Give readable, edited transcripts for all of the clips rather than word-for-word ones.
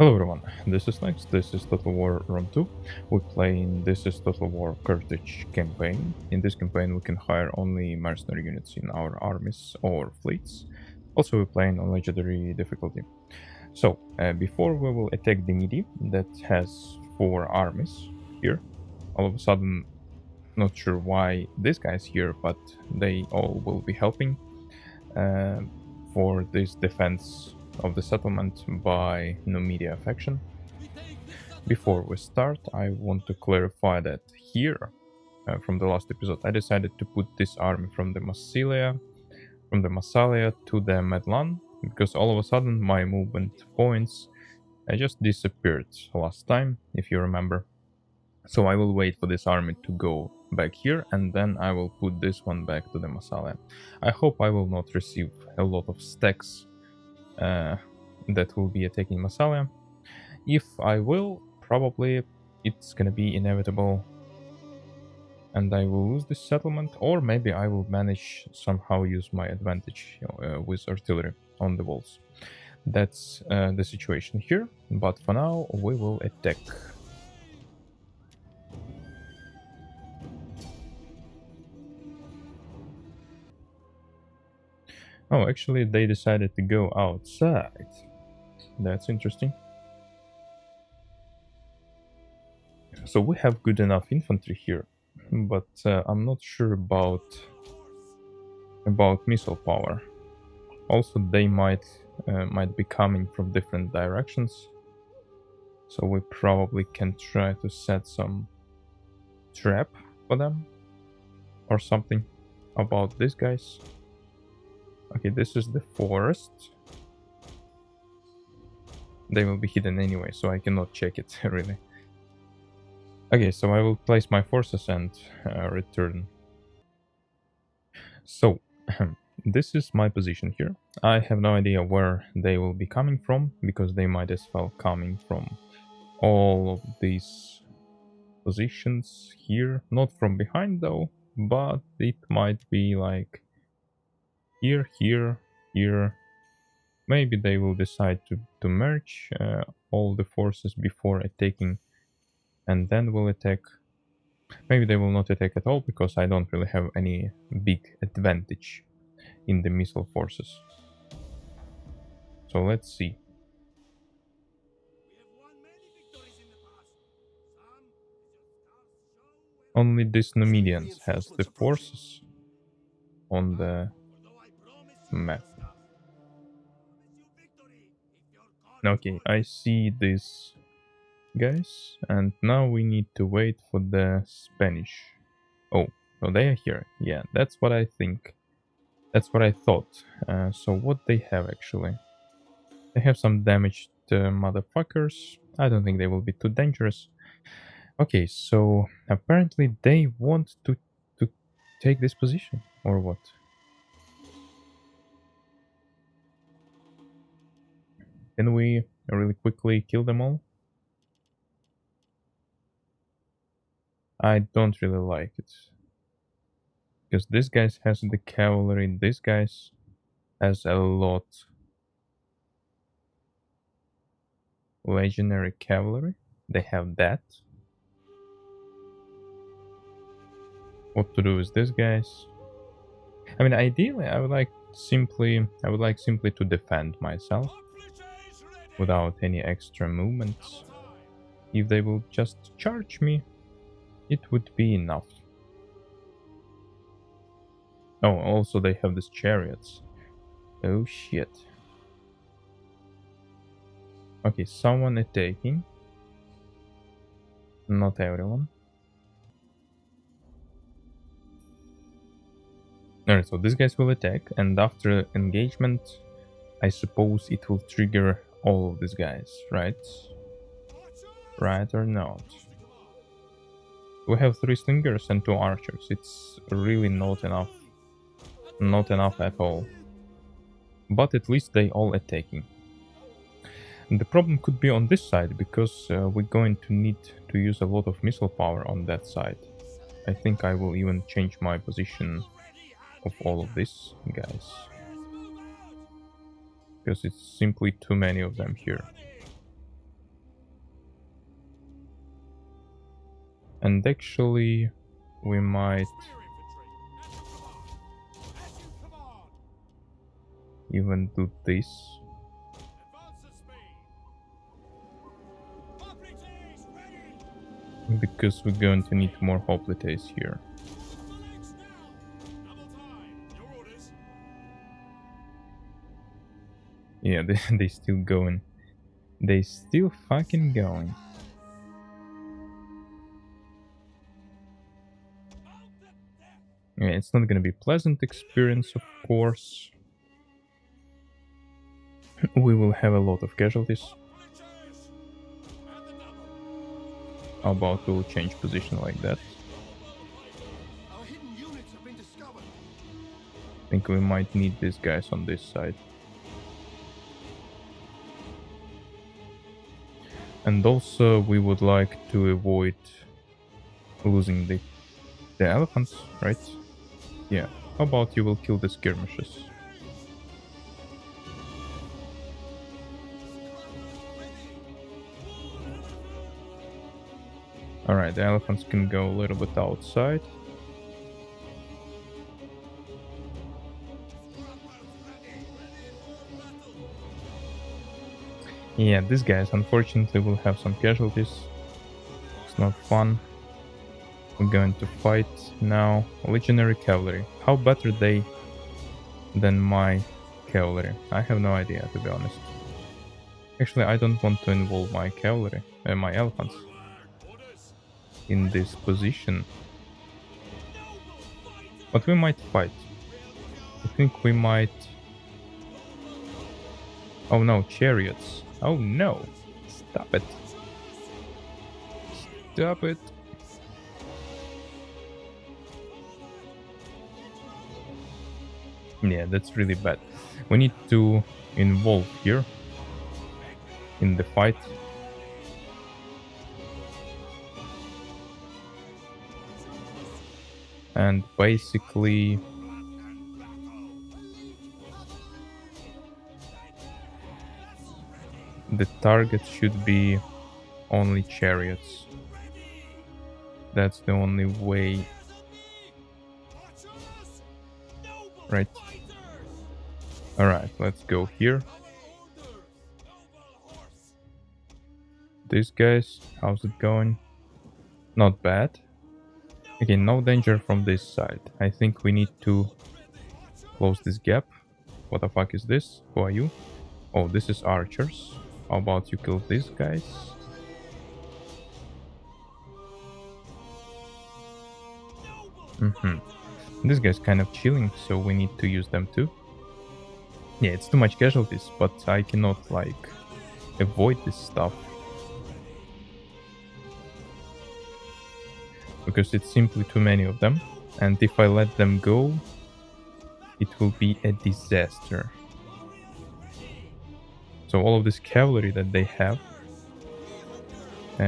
Hello everyone, this is Next, this is Total War Round 2. We're playing This is Total War Carthage campaign. In this campaign we can hire only mercenary units in our armies or fleets. Also we're playing on legendary difficulty. So, before we will attack the Midi that has 4 armies here. All of a sudden, not sure why this guy's here, but they all will be helping for this defense of the settlement by Numidia faction. Before we start, I want to clarify that here, from the last episode, I decided to put this army from the Massalia to the Medlan, because all of a sudden my movement points just disappeared last time, if you remember. So I will wait for this army to go back here, and then I will put this one back to the Massalia. I hope I will not receive a lot of stacks that will be attacking Massalia. If I will, probably it's gonna be inevitable and I will lose this settlement, or maybe I will manage somehow use my advantage with artillery on the walls. That's the situation here, but for now we will attack. Oh, actually they decided to go outside. That's interesting. So we have good enough infantry here, but I'm not sure about missile power. Also, they might be coming from different directions, so we probably can try to set some trap for them or something about these guys. Okay, this is the forest. They will be hidden anyway, so I cannot check it really. Okay, so I will place my forces and return. So, this is my position here. I have no idea where they will be coming from, because they might as well coming from all of these positions here. Not from behind though, but it might be like here, here, here. Maybe they will decide to merge all the forces before attacking, and then will attack. Maybe they will not attack at all, because I don't really have any big advantage in the missile forces. So let's see. Only this Numidians has the forces on the map. Okay, I see these guys, and now we need to wait for the Spanish. Oh, they are here. Yeah, that's what I think. That's what I thought. So what they have actually? They have some damaged motherfuckers. I don't think they will be too dangerous. Okay, so apparently they want to take this position, or what? Can we really quickly kill them all? I don't really like it, because this guy has the cavalry, this guy has a lot legionary cavalry. They have that. What to do with these guys? I mean, ideally, I would like simply to defend myself without any extra movements. If they will just charge me, it would be enough. Oh, also they have these chariots. Oh shit. Okay, someone attacking. Not everyone. Alright, so these guys will attack, and after engagement, I suppose it will trigger all of these guys, right? Right or not? We have 3 slingers and 2 archers. It's really not enough. Not enough at all. But at least they all attacking. And the problem could be on this side, because we're going to need to use a lot of missile power on that side. I think I will even change my position of all of these guys, because it's simply too many of them here. And actually, we might even do this. Because we're going to need more hoplites here. Yeah, they still going. They still fucking going. Yeah, it's not gonna be pleasant experience, of course. We will have a lot of casualties. How about we'll change position like that? I think we might need these guys on this side. And also we would like to avoid losing the elephants, right? Yeah. How about you will kill the skirmishes? Alright, the elephants can go a little bit outside. Yeah, these guys unfortunately will have some casualties. It's not fun. We're going to fight now. Legionary cavalry. How better they than my cavalry? I have no idea, to be honest. Actually, I don't want to involve my cavalry, my elephants, in this position. But we might fight. I think we might... Oh no, chariots. Oh no! Stop it. Stop it. Yeah, that's really bad. We need to involve here in the fight. And basically the target should be only chariots. That's the only way. Right. Alright, let's go here. These guys, how's it going? Not bad. Again, no danger from this side. I think we need to close this gap. What the fuck is this? Who are you? Oh, this is archers. How about you kill these guys? This guy's kind of chilling, so we need to use them too. Yeah, it's too much casualties, but I cannot, like, avoid this stuff. Because it's simply too many of them. And if I let them go, it will be a disaster. So all of this cavalry that they have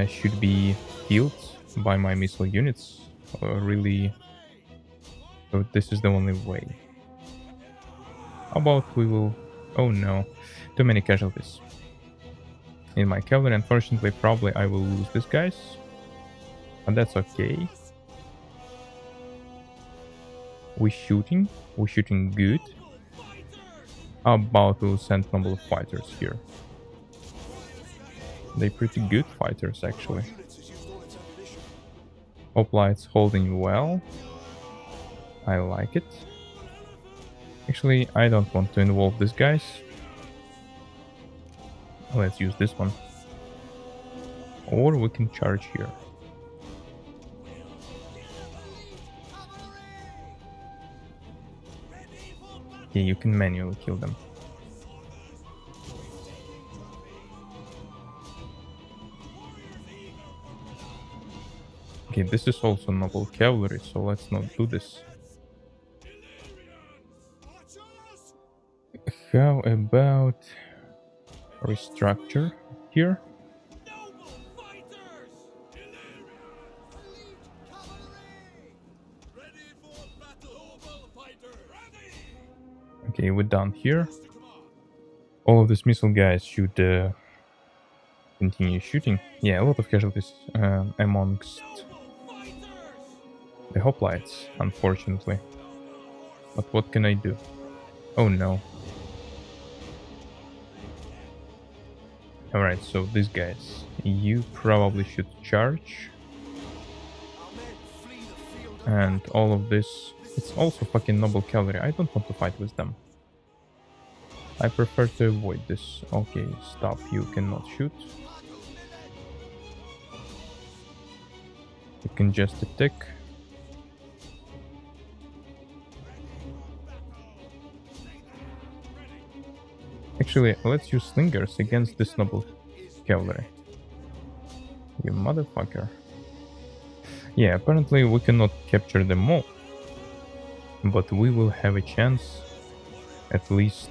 should be killed by my missile units. Really... So this is the only way. How about we will... Oh no, too many casualties. In my cavalry, unfortunately, probably I will lose these guys. But that's okay. We're shooting good. How about we'll send Naval fighters here? They're pretty good fighters, actually. Hoplites holding well. I like it. Actually, I don't want to involve these guys. Let's use this one. Or we can charge here. Yeah, you can manually kill them. Okay, this is also noble cavalry, so let's not do this. How about restructure here? Okay, we're done here. All of these missile guys should continue shooting. Yeah, a lot of casualties amongst the hoplites, unfortunately. But what can I do? Oh no. Alright, so these guys, you probably should charge. And all of this, it's also fucking noble cavalry. I don't want to fight with them. I prefer to avoid this. Okay, stop, you cannot shoot. You can just attack. Actually, let's use slingers against this noble cavalry. You motherfucker. Yeah, apparently we cannot capture them all. But we will have a chance. At least...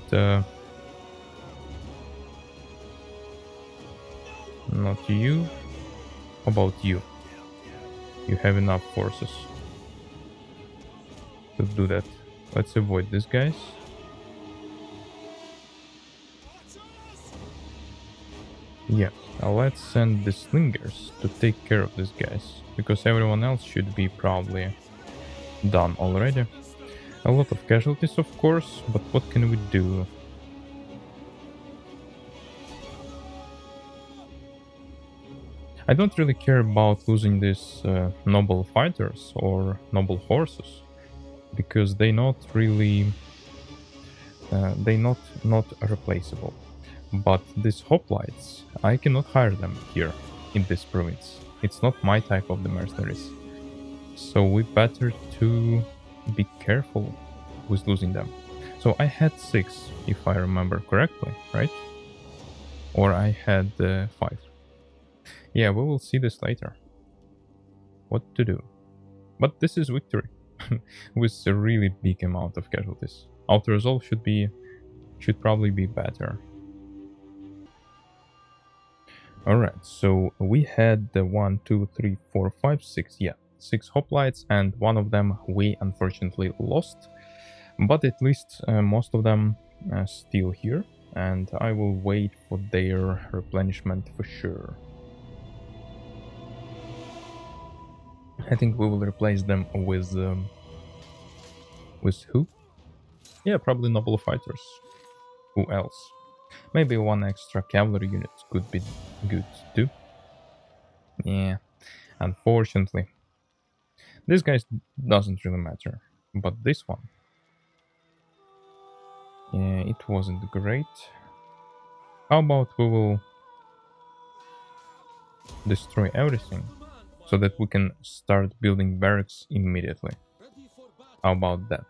not you. How about you? You have enough forces to do that. Let's avoid these guys. Yeah, let's send the slingers to take care of these guys, because everyone else should be probably done already. A lot of casualties, of course, but what can we do? I don't really care about losing these noble fighters or noble horses, because they not really... they not replaceable. But these hoplites, I cannot hire them here in this province. It's not my type of the mercenaries. So we better to be careful with losing them. So I had 6, if I remember correctly, right? Or I had 5. Yeah, we will see this later. What to do. But this is victory. With a really big amount of casualties. Auto resolve should probably be better. Alright, so we had the 1, 2, 3, 4, 5, 6, yeah, 6 hoplites, and one of them we unfortunately lost. But at least most of them are still here, and I will wait for their replenishment for sure. I think we will replace them with who? Yeah, probably noble fighters. Who else? Maybe one extra cavalry unit could be good too. Yeah, unfortunately. This guy doesn't really matter, but this one... yeah, it wasn't great. How about we will destroy everything, so that we can start building barracks immediately. How about that?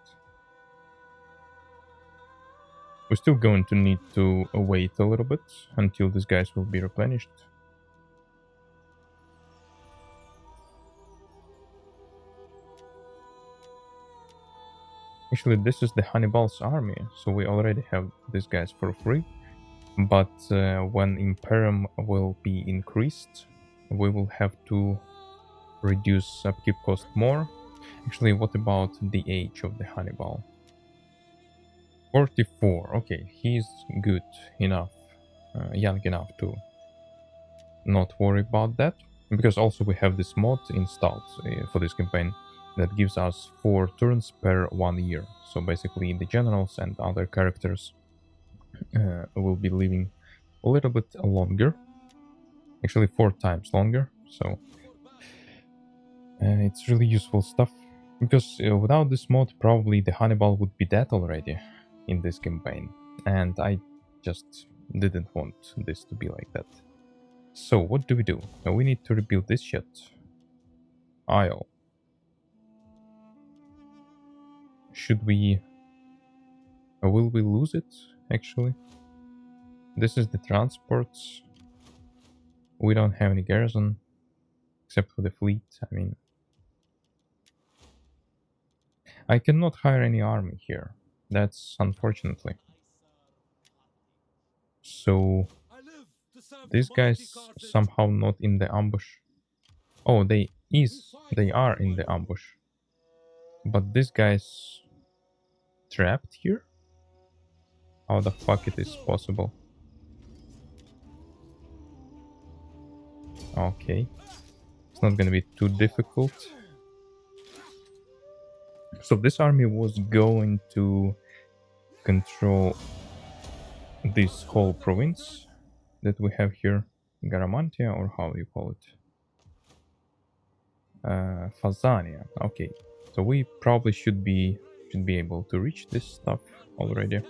We're still going to need to wait a little bit until these guys will be replenished. Actually, this is the Hannibal's army, so we already have these guys for free. But when Imperium will be increased, we will have to reduce upkeep cost more. Actually, what about the age of the Hannibal? 44. Okay, he's good enough, young enough to not worry about that. Because also we have this mod installed for this campaign that gives us 4 turns per 1 year. So basically the generals and other characters will be living a little bit longer. Actually 4 times longer. So it's really useful stuff. Because without this mod, probably the Hannibal would be dead already in this campaign. And I just didn't want this to be like that. So what do? We need to rebuild this shit. Isle. Should we... will we lose it, actually? This is the transports. We don't have any garrison. Except for the fleet, I mean. I cannot hire any army here. That's unfortunately. So... these guys somehow not in the ambush. Oh, they are in the ambush. But this guy's trapped here? How the fuck it is possible? Okay. It's not gonna be too difficult. So this army was going to control this whole province that we have here, Garamantia, or how you call it, Fazania. Okay, so we probably should be able to reach this stuff already.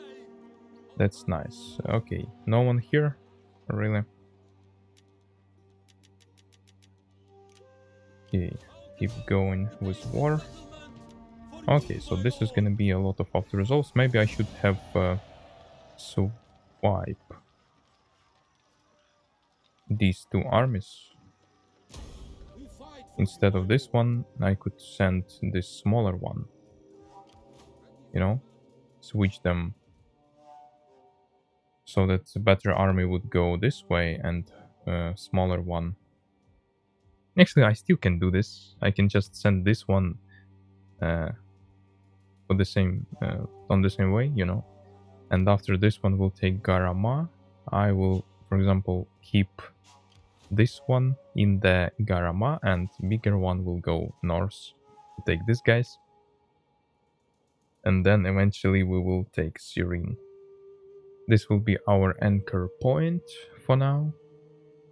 That's nice. Okay, no one here, really. Okay, keep going with war. Okay, so this is gonna be a lot of after results. Maybe I should have swipe these two armies. Instead of this one, I could send this smaller one. You know, switch them so that the better army would go this way and smaller one. Actually, I still can do this. I can just send this one for the same on the same way, you know. And after this one, we'll take Garama. I will, for example, keep this one in the Garama, and bigger one will go north to take these guys. And then eventually we will take Syria. This will be our anchor point for now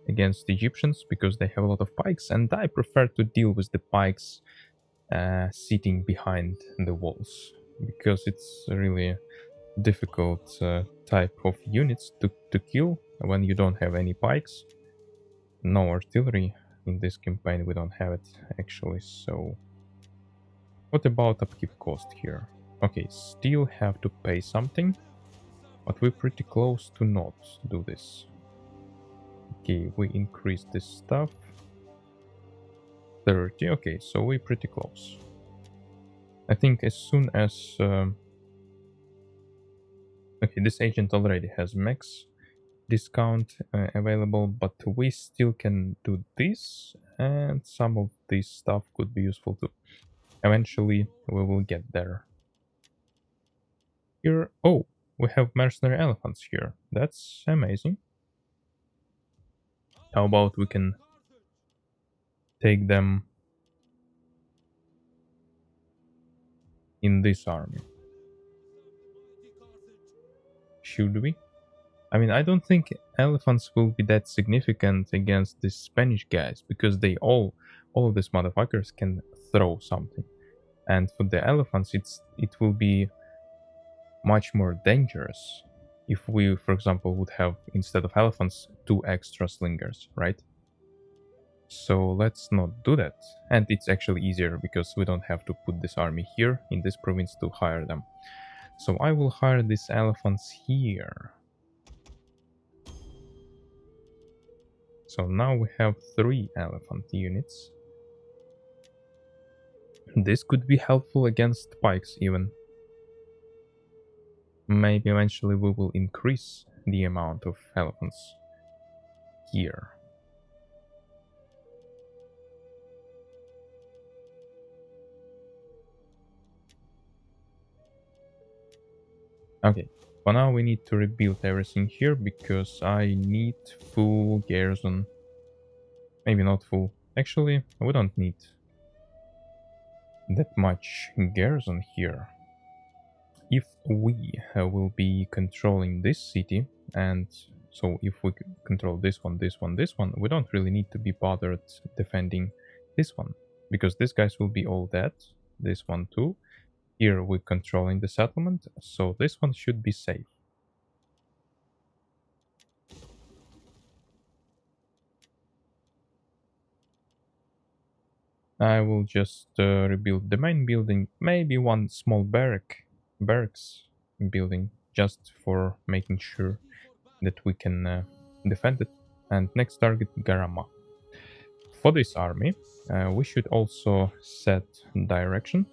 against the Egyptians, because they have a lot of pikes, and I prefer to deal with the pikes sitting behind the walls, because it's a really difficult type of units to kill when you don't have any pikes. No artillery in this campaign, we don't have it actually. So what about upkeep cost here? Okay, still have to pay something, but we're pretty close to not do this. Okay, we increase this stuff 30. Okay, so we're pretty close. I think as soon as okay, this agent already has max discount available, but we still can do this, and some of this stuff could be useful too. Eventually we will get there. Here, oh, we have mercenary elephants here. That's amazing. How about we can take them in this army? Should we? I mean, I don't think elephants will be that significant against these Spanish guys, because they all of these motherfuckers can throw something. And for the elephants, it will be much more dangerous if we, for example, would have, instead of elephants, 2 extra slingers, right? So let's not do that. And it's actually easier because we don't have to put this army here in this province to hire them. So I will hire these elephants here. So now we have 3 elephant units. This could be helpful against pikes even. Maybe eventually we will increase the amount of elephants here. Okay, for now we need to rebuild everything here, because I need full garrison. Maybe not full. Actually, we don't need that much garrison here. If we will be controlling this city, and so if we control this one, this one, this one, we don't really need to be bothered defending this one, because these guys will be all dead. This one too. Here we're controlling the settlement, so this one should be safe. I will just rebuild the main building, maybe one small barracks building, just for making sure that we can defend it. And next target, Garama. For this army, we should also set direction.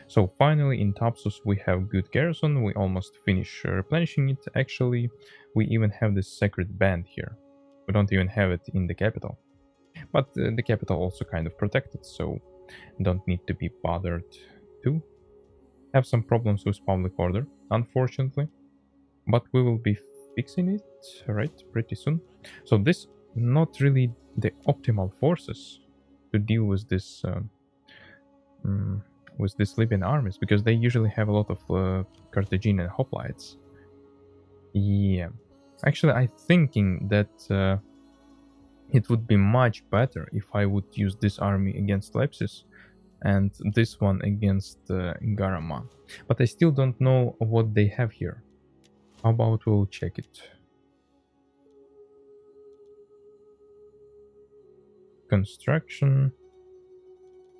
So finally in Thapsus we have good garrison, we almost finish replenishing it. Actually, we even have this sacred band here. We don't even have it in the capital. But the capital also kind of protected, so don't need to be bothered to. Have some problems with public order, unfortunately. But we will be fixing it, right, pretty soon. So this not really the optimal forces to deal with this with these Libyan armies, because they usually have a lot of Carthaginian hoplites. Yeah. Actually, I'm thinking that it would be much better if I would use this army against Lepsis and this one against Garama. But I still don't know what they have here. How about we'll check it. Construction,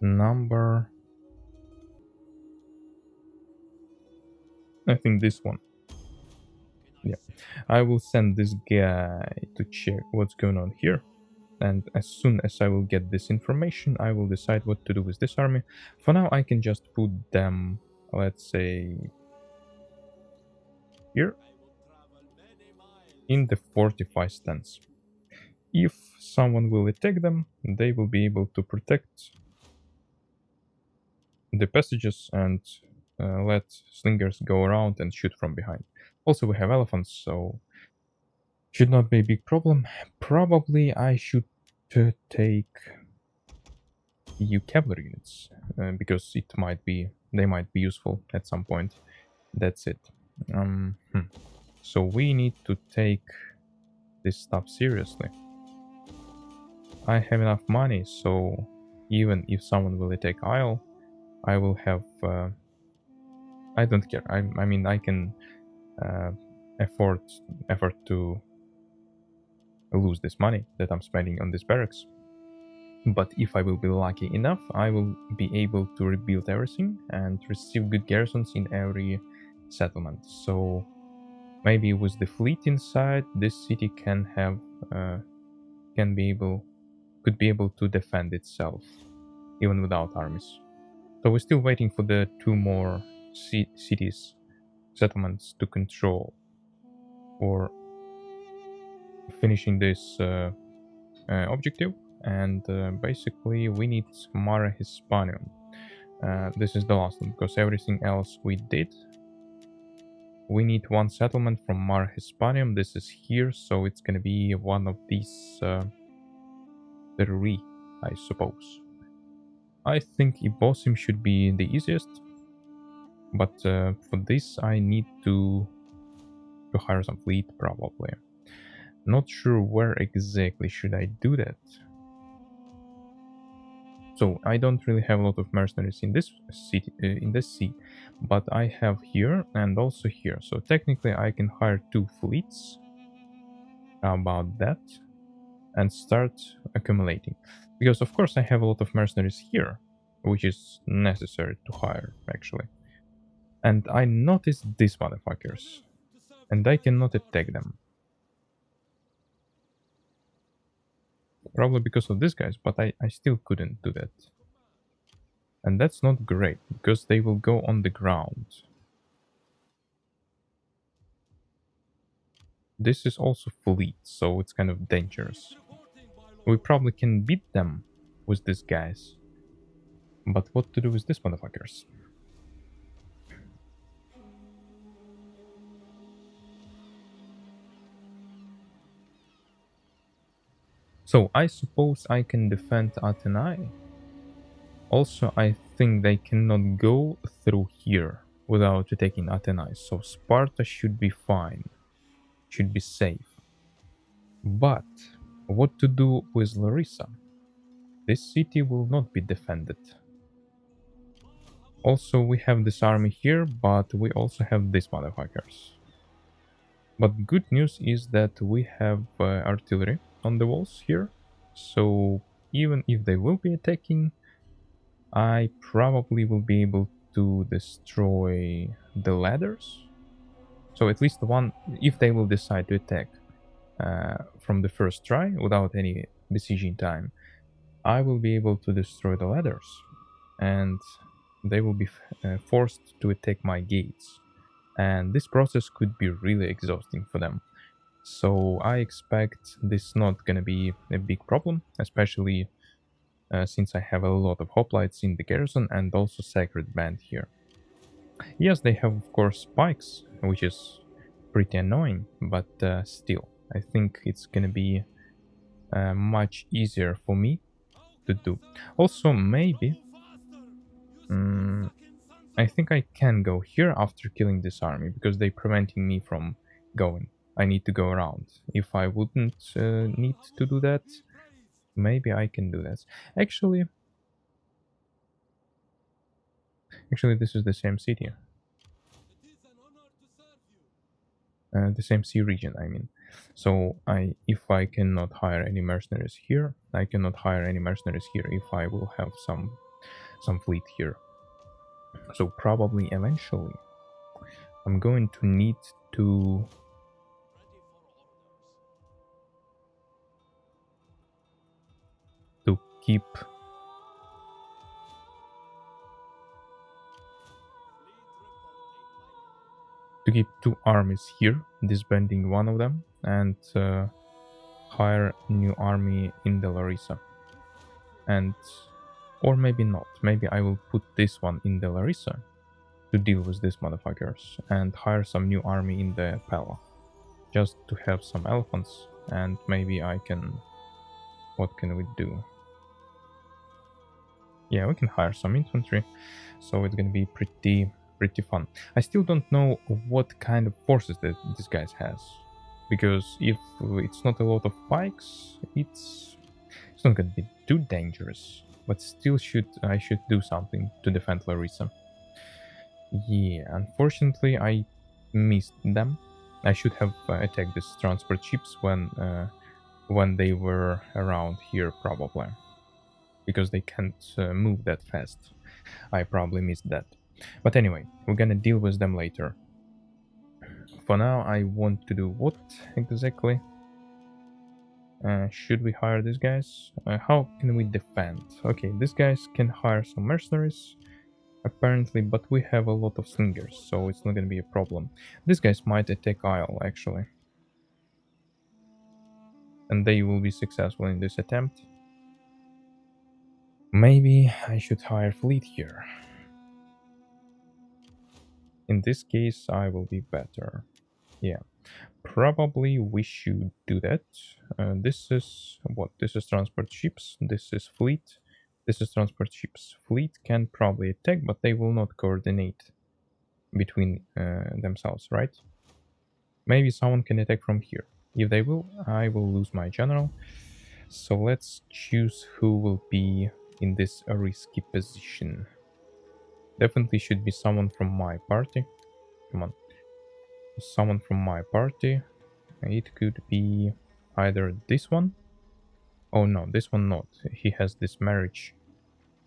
number. I think this one. Yeah, I will send this guy to check what's going on here. And as soon as I will get this information, I will decide what to do with this army. For now, I can just put them, let's say, here in the fortify stance. If someone will attack them, they will be able to protect the passages and let slingers go around and shoot from behind. Also, we have elephants, so should not be a big problem. Probably I should take EU cavalry units because they might be useful at some point. That's it. So we need to take this stuff seriously. I have enough money, so even if someone will attack Isle, I will have. I don't care. I mean, I can afford to lose this money that I'm spending on this barracks. But if I will be lucky enough, I will be able to rebuild everything and receive good garrisons in every settlement. So maybe with the fleet inside, this city could be able to defend itself even without armies. So we're still waiting for the 2 more settlements to control, or finishing this objective. And basically we need Mare Hispanium. This is the last one, because everything else we did. We need 1 settlement from Mare Hispanium. This is here, so it's gonna be one of these 3, I suppose. I think Ibosim should be the easiest, but for this I need to hire some fleet, probably. Not sure where exactly should I do that. So I don't really have a lot of mercenaries in this city, in this sea, but I have here and also here. So technically I can hire 2 fleets. How about that? And start accumulating. Because of course I have a lot of mercenaries here, which is necessary to hire, actually. And I noticed these motherfuckers, and I cannot attack them. Probably because of these guys, but I still couldn't do that. And that's not great, because they will go on the ground. This is also fleet, so it's kind of dangerous. We probably can beat them with these guys. But what to do with these motherfuckers? So I suppose I can defend Athenae. Also, I think they cannot go through here without attacking Athenae, so Sparta should be fine. Should be safe. But what to do with Larissa? This city will not be defended. Also, we have this army here, but we also have these motherfuckers. But good news is that we have artillery on the walls here, so even if they will be attacking, I probably will be able to destroy the ladders. So at least one, if they will decide to attack from the first try without any besieging time, I will be able to destroy the ladders, and they will be forced to attack my gates. And this process could be really exhausting for them. So I expect this not gonna be a big problem, especially since I have a lot of hoplites in the garrison and also sacred band here. Yes, they have of course spikes, which is pretty annoying, but still, I think it's gonna be much easier for me to do. Also, maybe Mm, I think I can go here after killing this army, because they're preventing me from going. I need to go around. If I wouldn't need to do that, maybe I can do that. Actually, this is the same city. The same sea region, I mean. So if I cannot hire any mercenaries here, I cannot hire any mercenaries here if I will have some fleet here. So probably eventually I'm going to need to keep two armies here, disbanding one of them, and hire new army in the Larissa. And or maybe not. Maybe I will put this one in the Larissa to deal with these motherfuckers and hire some new army in the Pella, just to have some elephants. And maybe I can, what can we do? Yeah, we can hire some infantry, so it's gonna be pretty fun. I still don't know what kind of forces that this guy has, because if it's not a lot of pikes, it's not gonna be too dangerous. But still, I should do something to defend Larissa. Yeah, unfortunately, I missed them. I should have attacked these transport ships when they were around here, probably, because they can't move that fast. I probably missed that. But anyway, we're gonna deal with them later. For now, I want to do what exactly? Should we hire these guys? How can we defend? Okay, these guys can hire some mercenaries, apparently, but we have a lot of slingers, so it's not gonna be a problem. These guys might attack Isle, actually. And they will be successful in this attempt. Maybe I should hire fleet here. In this case, I will be better. Yeah, probably we should do that. This is what? This is transport ships. This is fleet. This is transport ships. Fleet can probably attack, but they will not coordinate between themselves, right? Maybe someone can attack from here. If they will, I will lose my general. So let's choose who will be in this risky position. Definitely should be someone from my party. Come on. Someone from my party. It could be either this one. Oh no, this one not. He has this marriage.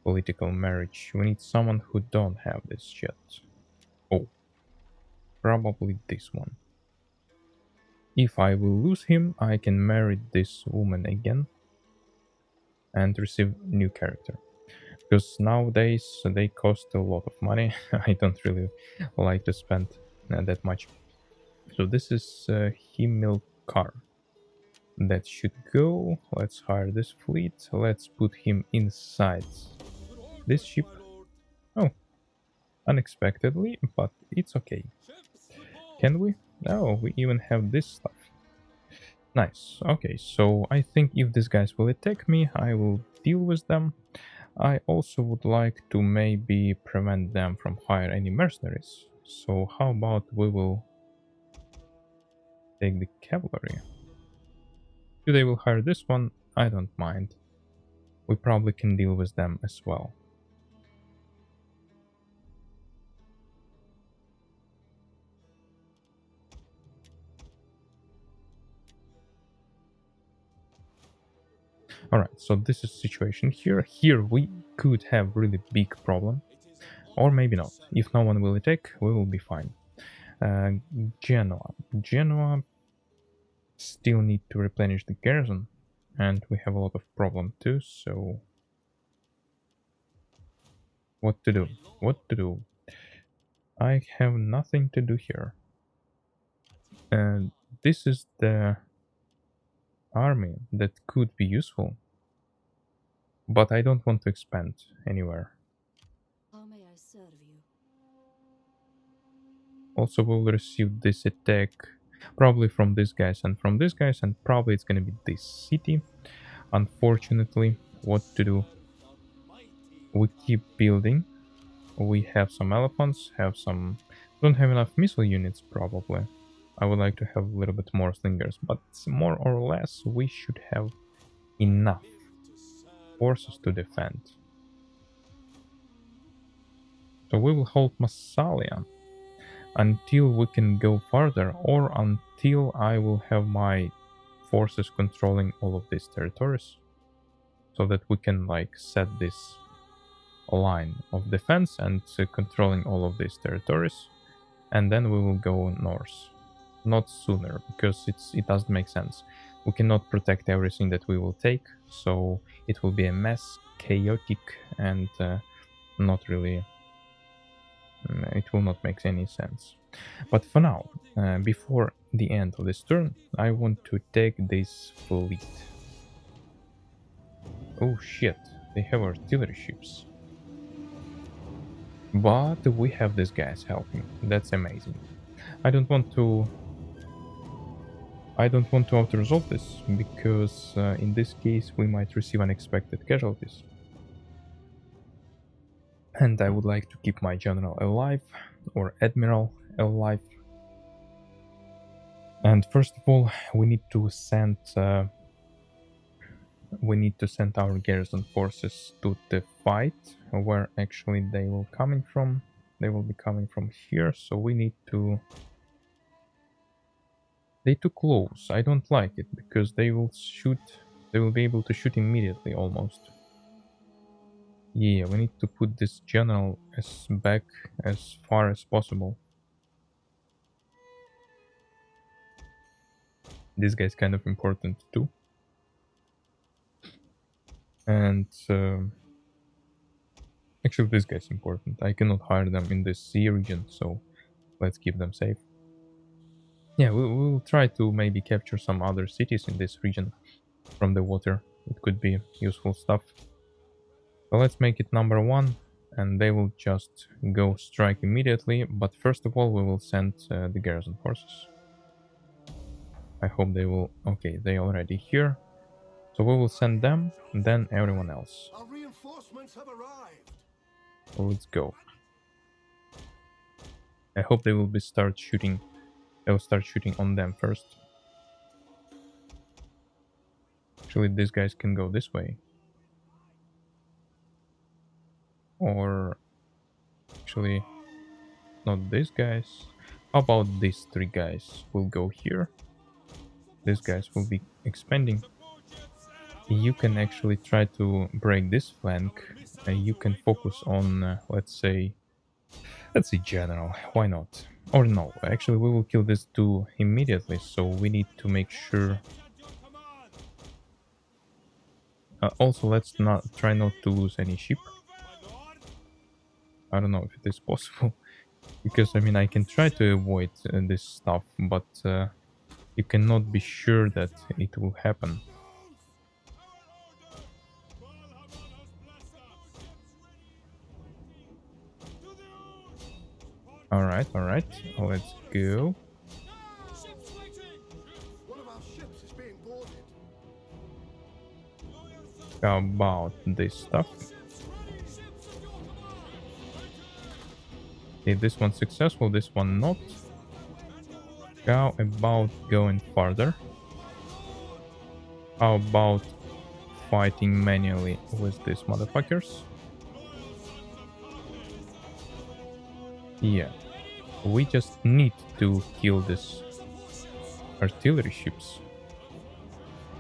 Political marriage. We need someone who don't have this yet. Oh. Probably this one. If I will lose him, I can marry this woman again and receive new character. Because nowadays they cost a lot of money. I don't really like to spend that much. So this is Himilcar. That should go. Let's hire this fleet. Let's put him inside this ship. Oh, unexpectedly, but it's okay. Can we? Oh, we even have this stuff. Nice. Okay, so I think if these guys will attack me, I will deal with them. I also would like to maybe prevent them from hire any mercenaries. So how about we will take the cavalry? If they will hire this one, I don't mind. We probably can deal with them as well. Alright, so this is the situation here. Here we could have really big problem. Or maybe not. If no one will attack, we will be fine. Genoa. Genoa still need to replenish the garrison. And we have a lot of problem too, so... What to do? What to do? I have nothing to do here. And this is the army that could be useful. But I don't want to expand anywhere. How may I serve you? Also, we'll receive this attack probably from these guys and from these guys, and probably it's gonna be this city. Unfortunately, what to do? We keep building. We have some elephants, have some... Don't have enough missile units, probably. I would like to have a little bit more slingers, but more or less we should have enough forces to defend. So we will hold Massalia until we can go farther, or until I will have my forces controlling all of these territories, so that we can like set this line of defense and controlling all of these territories, and then we will go north. Not sooner, because it doesn't make sense. We cannot protect everything that we will take, so it will be a mess, chaotic, and not really... it will not make any sense. But for now, before the end of this turn, I want to take this fleet. Oh shit, they have artillery ships. But we have these guys helping. That's amazing. I don't want to auto-resolve this, because in this case we might receive unexpected casualties. And I would like to keep my general alive, or admiral alive. And first of all, we need to send our garrison forces to the fight, where actually they will coming from. They will be coming from here, so we need to... They too close. I don't like it, because they will shoot... They will be able to shoot immediately, almost. Yeah, we need to put this general back as far as possible. This guy's kind of important too. And actually this guy's important. I cannot hire them in this sea region, so let's keep them safe. Yeah, we'll try to maybe capture some other cities in this region from the water. It could be useful stuff. So let's make it number 1, and they will just go strike immediately. But first of all, we will send the garrison forces. I hope they will... Okay, they already here. So we will send them, and then everyone else. Our reinforcements have arrived. Let's go. I hope they will start shooting. They will start shooting on them first. Actually, these guys can go this way. Or actually, not these guys. How about these 3 guys? Will go here. These guys will be expanding. You can actually try to break this flank. You can focus on, let's say general. Why not? Or no, actually we will kill these 2 immediately, so we need to make sure... also, let's try not to lose any ship. I don't know if it is possible, because I mean I can try to avoid this stuff, but you cannot be sure that it will happen. Alright, let's go. One of our ships is being boarded. How about this stuff? Okay, this one's successful, this one not. How about going farther? How about fighting manually with these motherfuckers? Yeah. We just need to kill these artillery ships.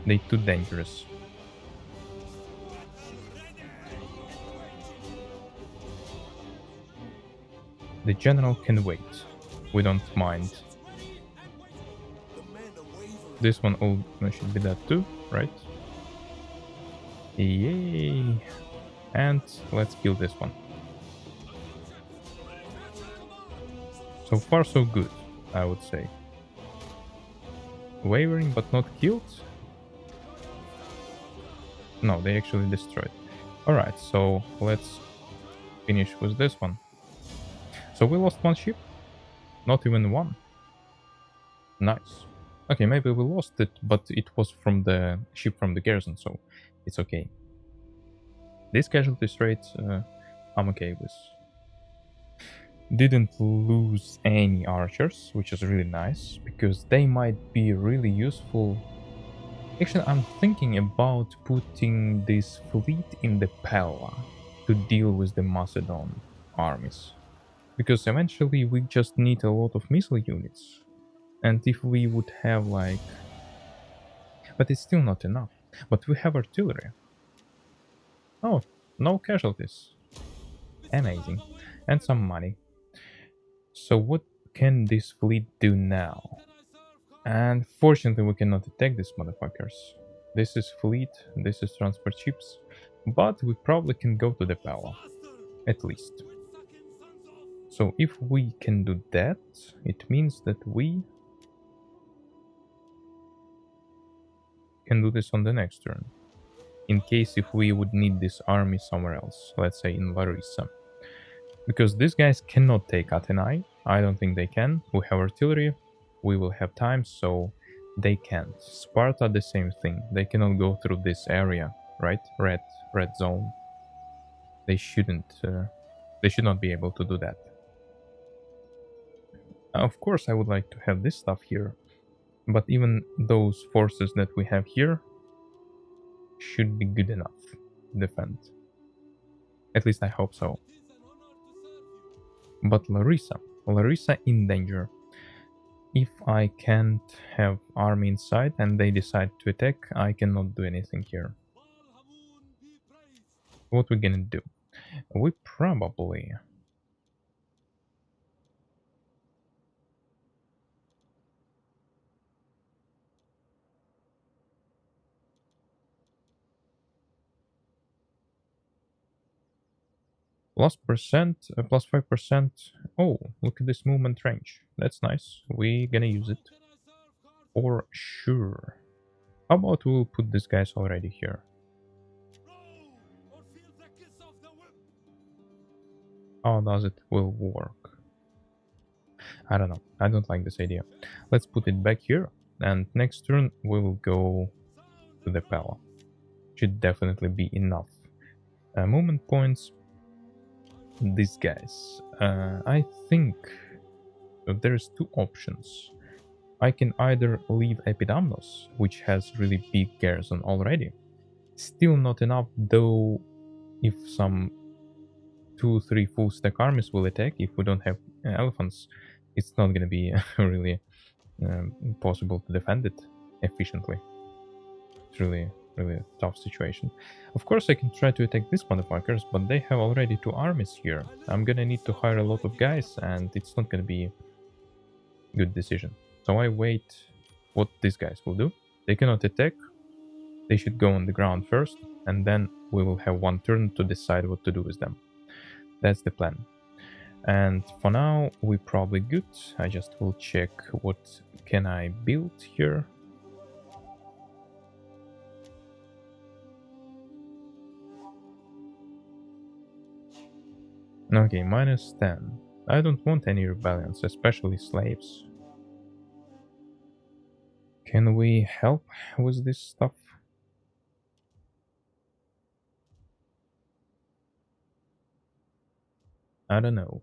They're too dangerous. The general can wait. We don't mind. This one should be that too, right? Yay! And let's kill this one. So far so good, I would say. Wavering but not killed? No, they actually destroyed. Alright, so let's finish with this one. So we lost 1 ship? Not even 1. Nice. Okay, maybe we lost it, but it was from the ship from the garrison, so it's okay. This casualty rate, I'm okay with. didn't lose any archers, which is really nice, because they might be really useful. Actually, I'm thinking about putting this fleet in the Pella to deal with the Macedon armies. Because eventually we just need a lot of missile units. And if we would have like... But it's still not enough. But we have artillery. Oh, no casualties. Amazing. And some money. So what can this fleet do now? And fortunately we cannot attack these motherfuckers. This is fleet, this is transport ships. But we probably can go to the Pella. At least. So if we can do that, it means that we can do this on the next turn. In case if we would need this army somewhere else, let's say in Larissa. Because these guys cannot take Athenae, I don't think they can. We have artillery, we will have time, so they can't. Sparta, the same thing. They cannot go through this area, right? Red zone. They shouldn't. They should not be able to do that. Of course, I would like to have this stuff here, but even those forces that we have here should be good enough to defend. At least I hope so. But Larissa in danger. If I can't have army inside and they decide to attack, I cannot do anything here. What we're gonna do? We probably... Plus 5%. Oh, look at this movement range. That's nice. We're gonna use it. For sure. How about we'll put these guys already here? How does it will work? I don't know. I don't like this idea. Let's put it back here. And next turn we will go to the Pella. Should definitely be enough. Movement points. These guys. I think there's two options. I can either leave Epidamnos, which has really big garrison already. Still not enough, though. If some 2-3 full stack armies will attack, if we don't have elephants, it's not gonna be really possible to defend it efficiently. It's really a tough situation. Of course I can try to attack these motherfuckers, but they have already 2 armies here. I'm gonna need to hire a lot of guys, and it's not gonna be a good decision. So I wait what these guys will do. They cannot attack. They should go on the ground first, and then we will have one turn to decide what to do with them. That's the plan. And for now, we're probably good. I just will check what can I build here. Okay, -10. I don't want any rebellions, especially slaves. Can we help with this stuff? I don't know.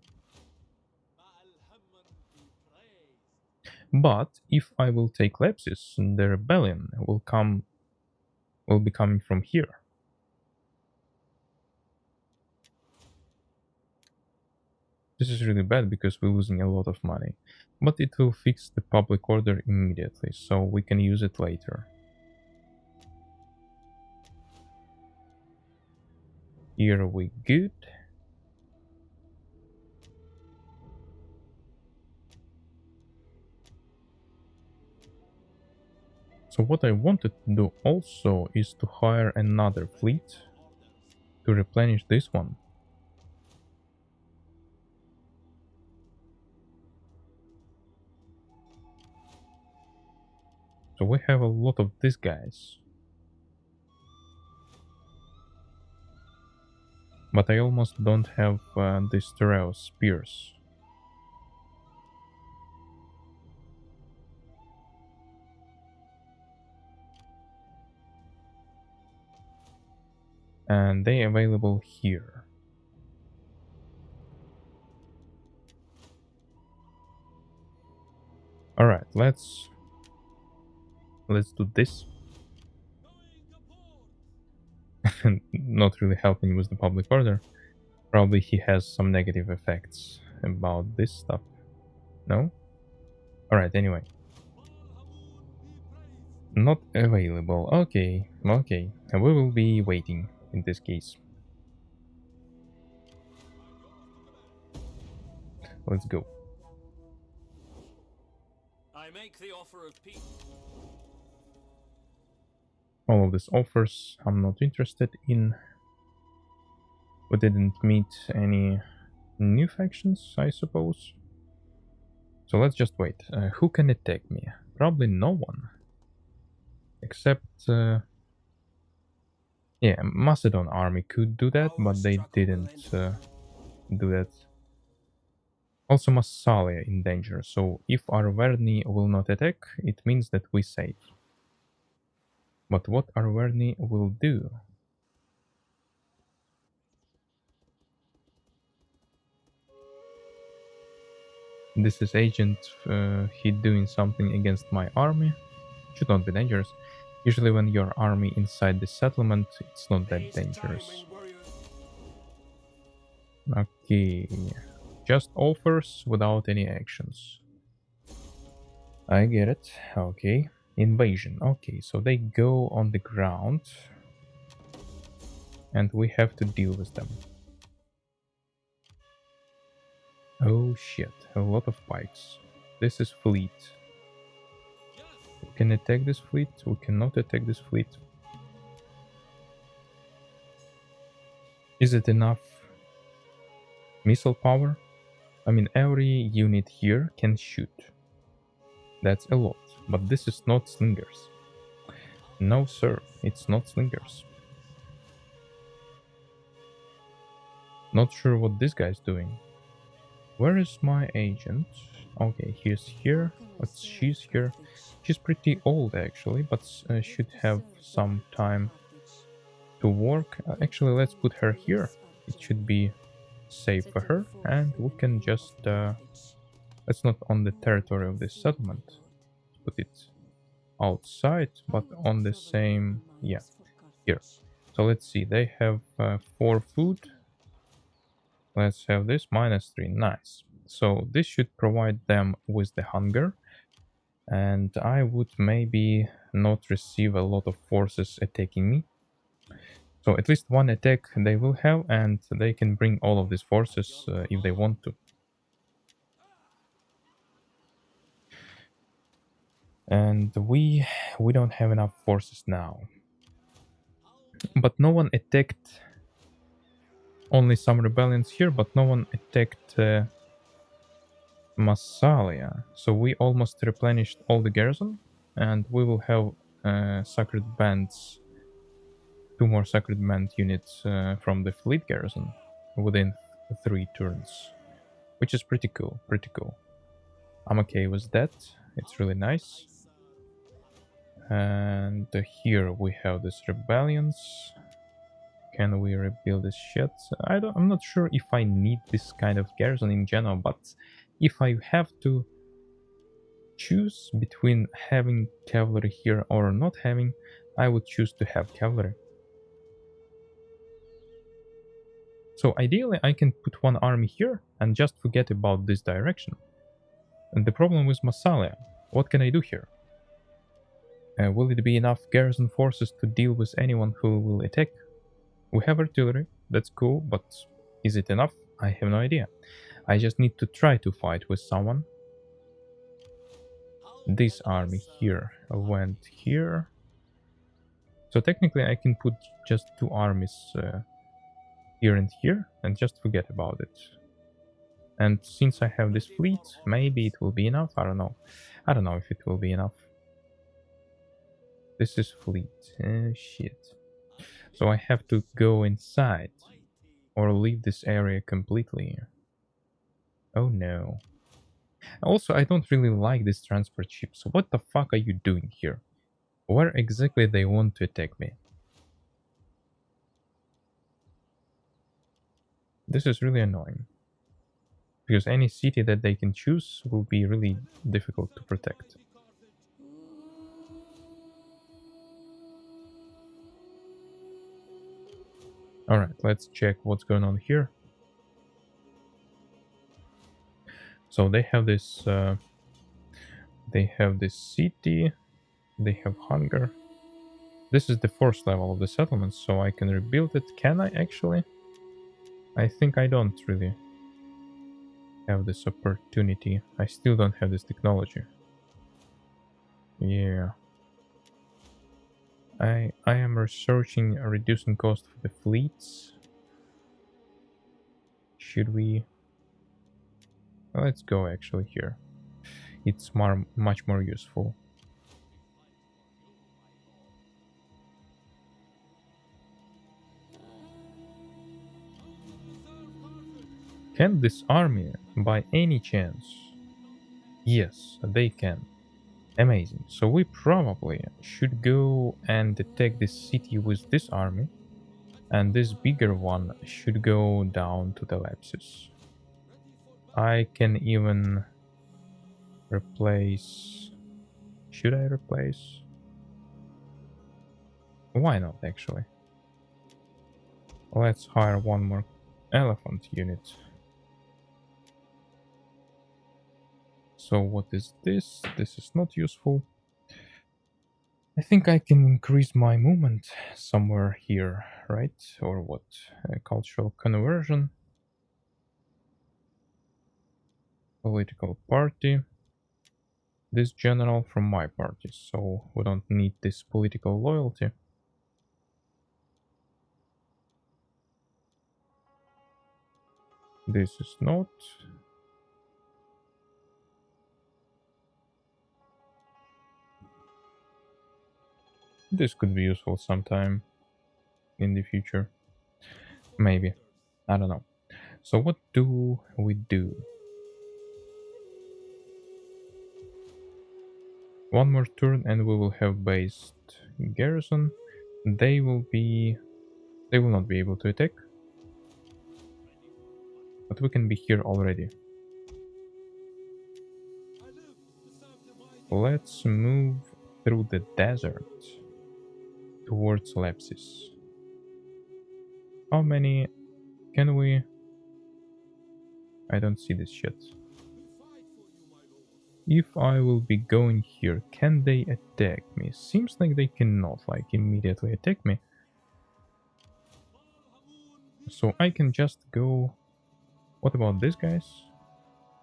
But if I will take Lepsis, the rebellion will be coming from here. This is really bad because we're losing a lot of money. But it will fix the public order immediately, so we can use it later. Here we good. So what I wanted to do also is to hire another fleet to replenish this one. So we have a lot of these guys. But I almost don't have these Terrell spears. And they available here. Alright, let's do this. Not really helping with the public order. Probably he has some negative effects about this stuff. No? Alright, anyway. Not available. Okay, okay. We will be waiting in this case. Let's go. I make the offer of peace. All of these offers I'm not interested in. We didn't meet any new factions, I suppose. So let's just wait. Who can attack me? Probably no one. Except... yeah, Macedon army could do that, but they didn't do that. Also Massalia in danger, so if Arverni will not attack, it means that we save. But what Arverni will do? This is agent, he doing something against my army. Should not be dangerous. Usually when your army inside the settlement, it's not that dangerous. Okay, just offers without any actions. I get it, okay. Invasion, okay, so they go on the ground. And we have to deal with them. Oh shit, a lot of pikes. This is fleet. We can attack this fleet, we cannot attack this fleet. Is it enough missile power? I mean, every unit here can shoot. That's a lot, but this is not slingers. No sir, it's not slingers. Not sure what this guy's doing. Where is my agent? Okay, he's here. But she's here. She's pretty old actually, but should have some time to work. Actually, let's put her here. It should be safe for her, and we can just it's not on the territory of this settlement. Put it outside, but on the same, yeah, here. So let's see, they have 4 food. Let's have this -3, nice. So this should provide them with the hunger, and I would maybe not receive a lot of forces attacking me. So at least one attack they will have, and they can bring all of these forces if they want to. And we don't have enough forces now. But no one attacked. Only some rebellions here, but no one attacked Massalia. So we almost replenished all the garrison, and we will have sacred bands, 2 more sacred band units from the fleet garrison within 3 turns, which is pretty cool, pretty cool. I'm okay with that. It's really nice. And here we have these rebellions. Can we rebuild this shit? I'm not sure if I need this kind of garrison in general, but if I have to choose between having cavalry here or not having, I would choose to have cavalry. So ideally I can put 1 army here and just forget about this direction. And the problem with Massalia, what can I do here? Will it be enough garrison forces to deal with anyone who will attack? We have artillery, that's cool, but is it enough? I have no idea. I just need to try to fight with someone. This army here went here. So technically I can put just 2 armies here and here and just forget about it. And since I have this fleet, maybe it will be enough, I don't know. I don't know if it will be enough. This is fleet, shit. So I have to go inside or leave this area completely. Oh no. Also, I don't really like this transport ship, so what the fuck are you doing here? Where exactly they want to attack me? This is really annoying. Because any city that they can choose will be really difficult to protect. Alright, let's check what's going on here. So they have this city, they have hunger. This is the 4th level of the settlement, so I can rebuild it. Can I actually? I think I don't really have this opportunity. I still don't have this technology. Yeah. I am researching reducing cost for the fleets. Should we? Let's go actually here. It's much more useful. Can this army by any chance? Yes, they can. Amazing. So we probably should go and attack this city with this army. And this bigger one should go down to the Lapsus. I can even replace... Should I replace? Why not, actually? Let's hire one more elephant unit. So what is this? This is not useful. I think I can increase my movement somewhere here, right? Or what? Cultural conversion. Political party. This general from my party, so we don't need this political loyalty. This is not. This could be useful sometime in the future. Maybe. I don't know. So what do we do? One more turn and we will have based garrison. They will not be able to attack. But we can be here already. Let's move through the desert towards Lapsus. How many can we? I don't see this yet. If I will be going here, can they attack me? Seems like they cannot, like, immediately attack me. So I can just go... What about these guys?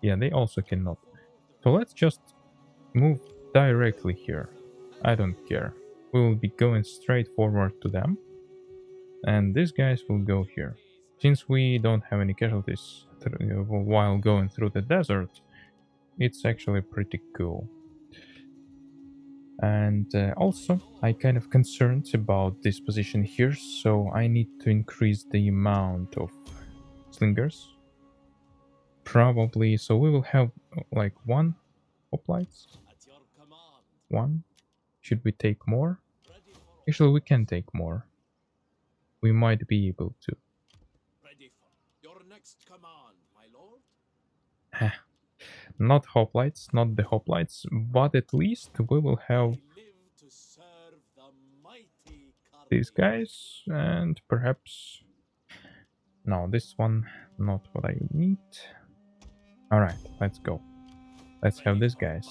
Yeah, they also cannot. So let's just move directly here. I don't care. We will be going straight forward to them. And these guys will go here. Since we don't have any casualties while going through the desert, it's actually pretty cool. And also, I kind of concerned about this position here, so I need to increase the amount of slingers. Probably, so we will have like 1 hoplites. 1. Should we take more? Actually, we can take more. We might be able to. Ready for your next command, my lord. Not hoplites, not the hoplites, but at least we will have these guys, and perhaps... No, this one, not what I need. Alright, let's go. Let's have these guys.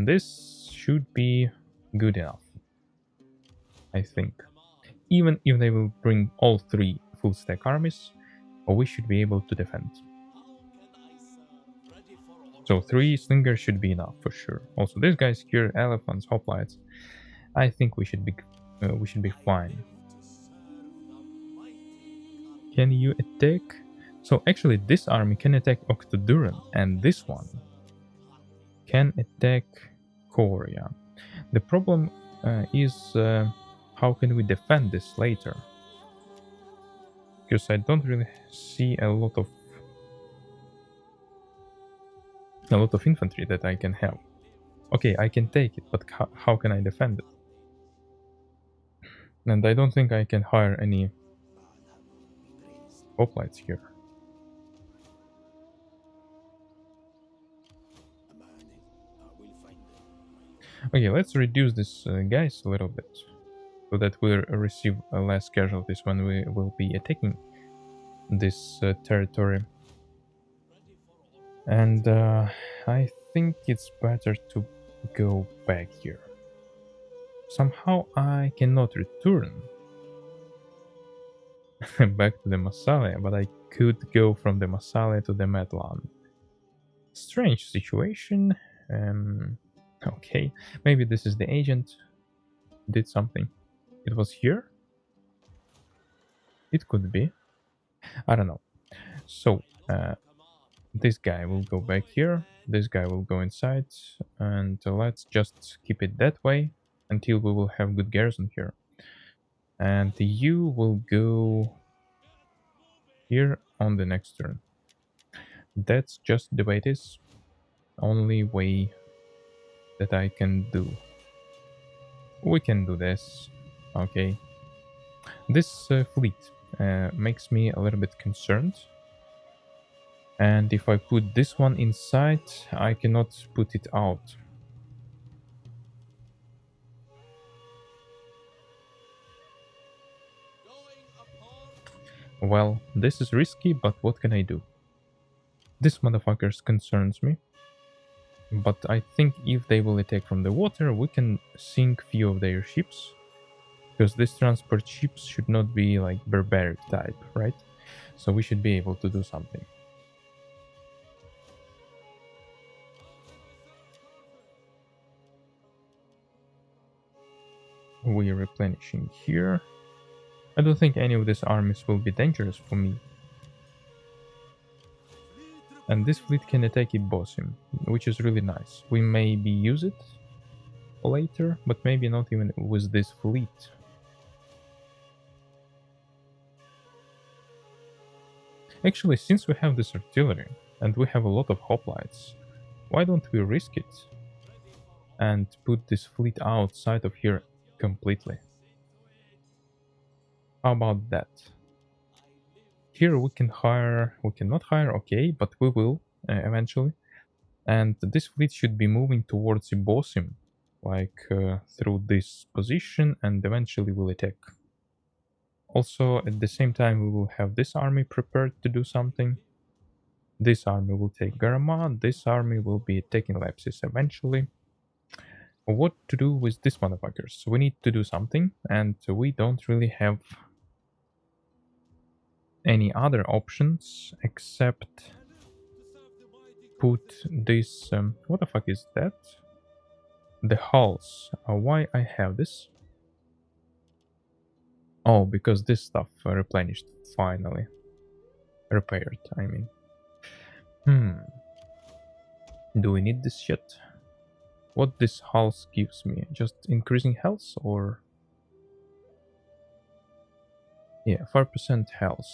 This should be good enough, I think. Even if they will bring all 3 full stack armies, we should be able to defend. So 3 slingers should be enough for sure. Also, these guys here, elephants, hoplites. I think we should be fine. Can you attack? So actually, this army can attack Octoduran, and this one can attack Korea. The problem is how can we defend this later? Because I don't really see a lot of infantry that I can have. Okay, I can take it, but how can I defend it? And I don't think I can hire any hoplites here. Okay, let's reduce this guys a little bit, so that we'll receive less casualties when we will be attacking this territory. And I think it's better to go back here. Somehow I cannot return back to the Massalia, but I could go from the Massalia to the Medland. Strange situation. Okay, maybe this is the agent did something. It was here? It could be. I don't know. So, this guy will go back here. This guy will go inside. And let's just keep it that way until we will have good garrison here. And you will go here on the next turn. That's just the way it is. Only way that I can do. We can do this. Okay. This fleet makes me a little bit concerned. And if I put this one inside, I cannot put it out. Well, this is risky, but what can I do? This motherfucker concerns me. But I think if they will attack from the water, we can sink few of their ships. Because these transport ships should not be like barbaric type, right? So we should be able to do something. We're replenishing here. I don't think any of these armies will be dangerous for me. And this fleet can attack Bosim, which is really nice. We maybe use it later, but maybe not even with this fleet. Actually, since we have this artillery, and we have a lot of hoplites, why don't we risk it and put this fleet outside of here completely? How about that? Here we can hire, we cannot hire, okay, but we will eventually. And this fleet should be moving towards Bosim, like through this position, and eventually will attack. Also, at the same time, we will have this army prepared to do something. This army will take Garama, this army will be attacking Lepsis eventually. What to do with these motherfuckers? We need to do something, and we don't really have any other options except put this... what the fuck is that? The hulls. Why I have this? Oh, because this stuff replenished finally. Repaired, I mean. Do we need this shit? What this hulls gives me? Just increasing health or... Yeah, 4% health.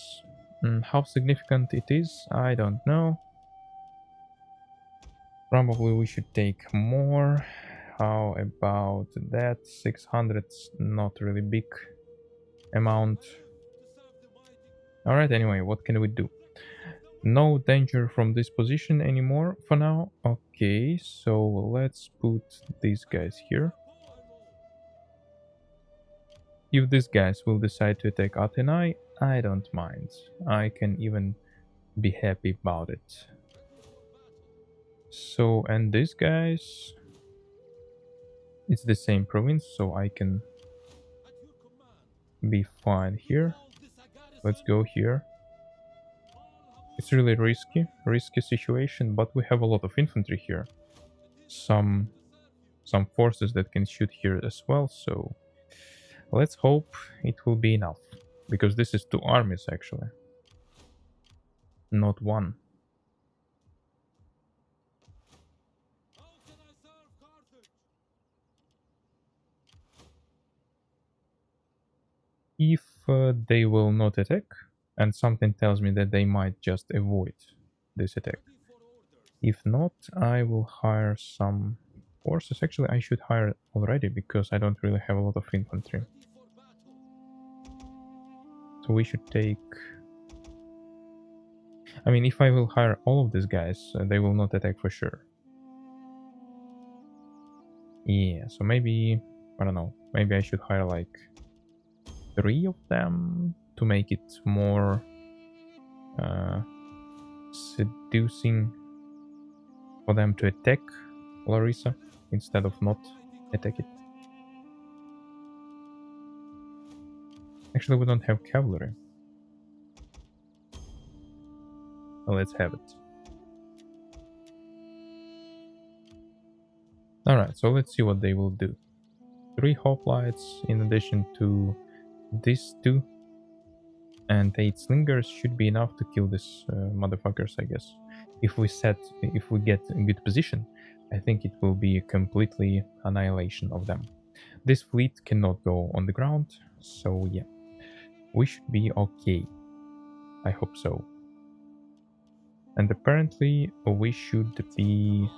How significant it is, I don't know. Probably we should take more. How about that? 600, not really big amount. Alright, anyway, what can we do? No danger from this position anymore for now. Okay, so let's put these guys here. If these guys will decide to attack Athena, I don't mind. I can even be happy about it. So, and these guys... It's the same province, so I can be fine here. Let's go here. It's really risky situation, but we have a lot of infantry here. Some forces that can shoot here as well, so let's hope it will be enough. Because this is 2 armies actually, not 1. If they will not attack, and something tells me that they might just avoid this attack. If not, I will hire some forces. Actually, I should hire already, because I don't really have a lot of infantry. So we should take... I mean, if I will hire all of these guys, they will not attack for sure. Yeah, so maybe, I don't know, maybe I should hire like 3 of them to make it more seducing for them to attack Larissa instead of not attack it. Actually, we don't have cavalry. Well, let's have it. Alright, so let's see what they will do. 3 hoplites in addition to these 2. And 8 slingers should be enough to kill these motherfuckers, I guess. If we get a good position, I think it will be a completely annihilation of them. This fleet cannot go on the ground, so yeah. We should be okay. I hope so. And apparently we should be...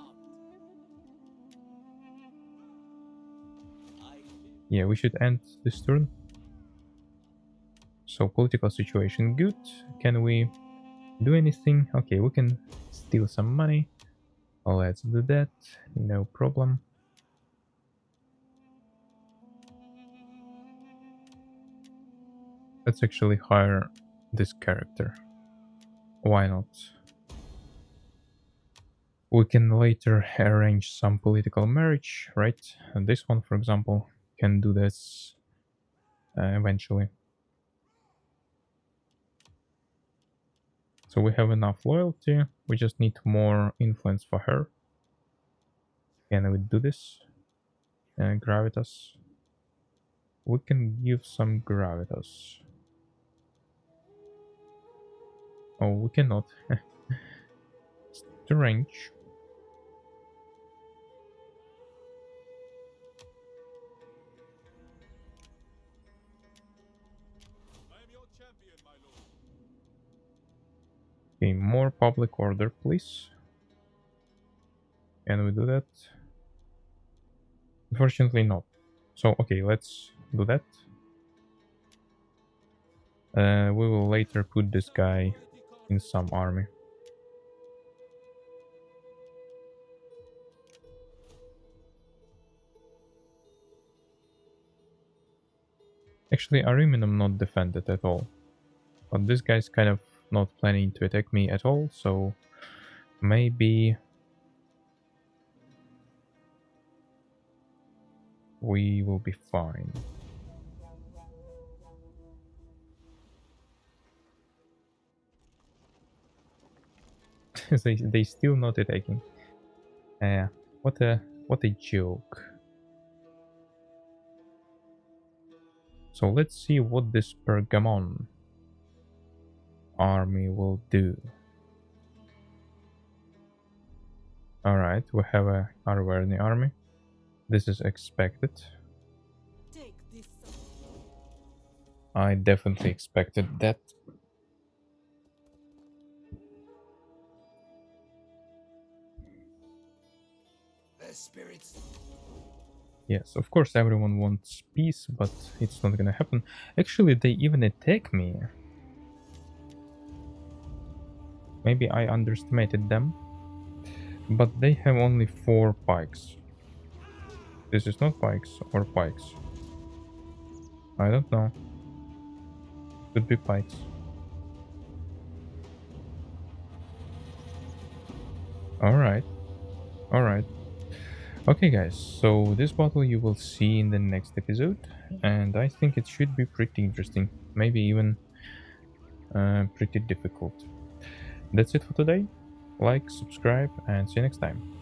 Yeah, we should end this turn. So political situation good. Can we do anything? Okay, we can steal some money. Let's do that. No problem. Let's actually hire this character. Why not? We can later arrange some political marriage, right? And this one, for example, can do this eventually. So we have enough loyalty. We just need more influence for her. Can we do this? Gravitas. We can give some gravitas. Oh, we cannot. Strange. Okay, more public order, please. Can we do that? Unfortunately not. So, okay, let's do that. We will later put this guy in some army. Actually, Ariminum not defended at all. But this guy's kind of not planning to attack me at all, so maybe we will be fine. they still not attacking. What a joke. So let's see what this Pergamon army will do. Alright, we have a Arverni army. This is expected. Take this. I definitely expected that. Their spirits. Yes, of course everyone wants peace, but it's not gonna happen. Actually, they even attack me. Maybe I underestimated them. But they have only 4 pikes. This is not pikes or pikes. I don't know. Could be pikes. Alright. Alright. Okay guys, so this battle you will see in the next episode. And I think it should be pretty interesting. Maybe even pretty difficult. That's it for today. Like, subscribe, and see you next time.